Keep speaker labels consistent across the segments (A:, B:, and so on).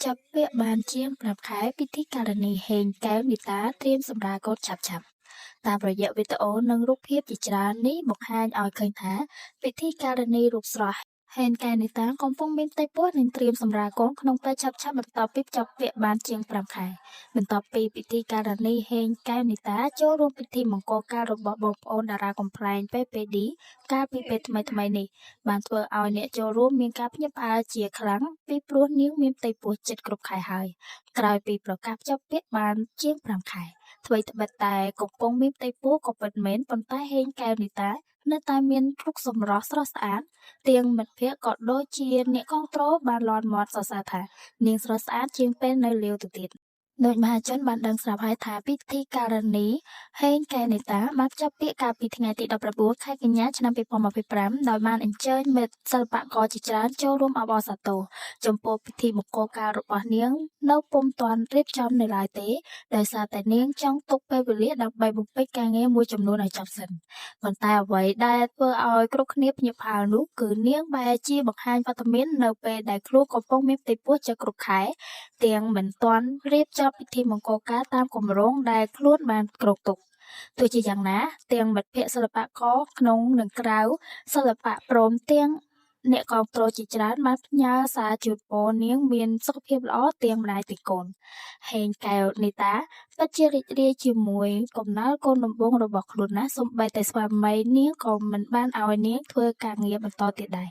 A: ចាប់ពាក្យបានជាង5ខែពិធីការនីហេងកែវនីតាត្រៀមសម្រាលកូនឆាប់ៗតាមរយៈវីដេអូនិងរូបភាពជាច្រើននេះបង្ហាញឲ្យឃើញថាពិធីការនីរូបស្រស់ហេងកែវនីតាកំពុងមានផ្ទៃពោះនិងត្រៀមសម្រាលកូនក្នុងពេលឆាប់ៗបន្ទាប់ពីចាប់ពាក្យបានជាង5ខែបន្ទាប់ពីពិធីការនីហេងកែវនីតាចូលរួមពិធីមង្គលការរបស់បងប្អូនតារាកំប្លែង PPD កាលពីពេលថ្មីៗនេះបានធ្វើឲ្យអ្នកចូលរួមមានការភ្ញាក់ផ្អើលជាខ្លាំងពីព្រោះនាងមានផ្ទៃពោះជិតគ្រប់ខែហើយក្រោយពីប្រកាសចាប់ពាក្យបានជាង5ខែថ្មីត្បិតតែកំពុងមានផ្ទៃពោះក៏ពិតមែនប៉ុន្តែហេងកែវនីតានៅតែមានរូបសម្រស់ស្រស់ស្អាតទាំងមិត្តភក្តិក៏ដូចជាអ្នកគាំទ្របានលាន់មាត់សរសើរថានាងស្រស់ស្អាតជាងពេលនៅលាវទៅទៀតដោយមហាជនបានដឹងស្រាប់ហើយថាពិធីការនីហេងកែវនីតាបានចាប់ពាក្យកាលពីថ្ងៃទី19ខែកញ្ញាឆ្នាំ2025ដោយបានអញ្ជើញមិត្តសិល្បករជាច្រើនចូលរួមអបអរសាទរចំពោះពិធីមង្គលការរបស់នាងនៅពុំទាន់រៀបចំនៅឡើយទេដោយសារតែនាងចង់ទុកពេលវេលាដើម្បីបំពេញការងារមួយចំនួនឲ្យចប់សិនប៉ុន្តែអ្វីដែលធ្វើឲ្យគ្រប់គ្នាភ្ញាក់ផ្អើលនោះគឺនាងបែរជាបង្ហាញវត្តមាននៅពេលដែលខ្លួនកំពុងមានផ្ទៃពោះជិតគ្រប់ខែទាំងមិនទាន់រៀបចំពិធីមង្គលការតាមគម្រោងដែលខ្លួនបានគ្រោងទុកទោះជាយ៉ាងណាទាំងមិត្តភក្តិសិល្បករក្នុងនិងក្រៅសិល្បៈព្រមទាំងអ្នកគាំទ្រជាច្រើនបានផ្ញើសារជូនពរនាងមានសុខភាពល្អទាំងម្ដាយទាំងកូនហេងកែវនីតាពិតជារីករាយជាមួយកំណើតកូនដំបូងរបស់ខ្លួនណាស់សូម្បីតែស្វាមីនាងក៏មិនបានឲ្យនាងធ្វើការងារបន្តទៀតដែរ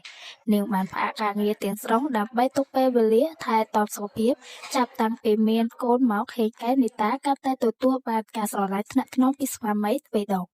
A: នាងបានផ្អាកការងារទាំងស្រុងដើម្បីទុកពេលវេលាថែទាំសុខភាពចាប់តាំងពីមានកូនមកហេងកែវនីតាកាន់តែទទួលបានការស្រឡាញ់ថ្នាក់ថ្នមពីស្វាមីទ្វេដង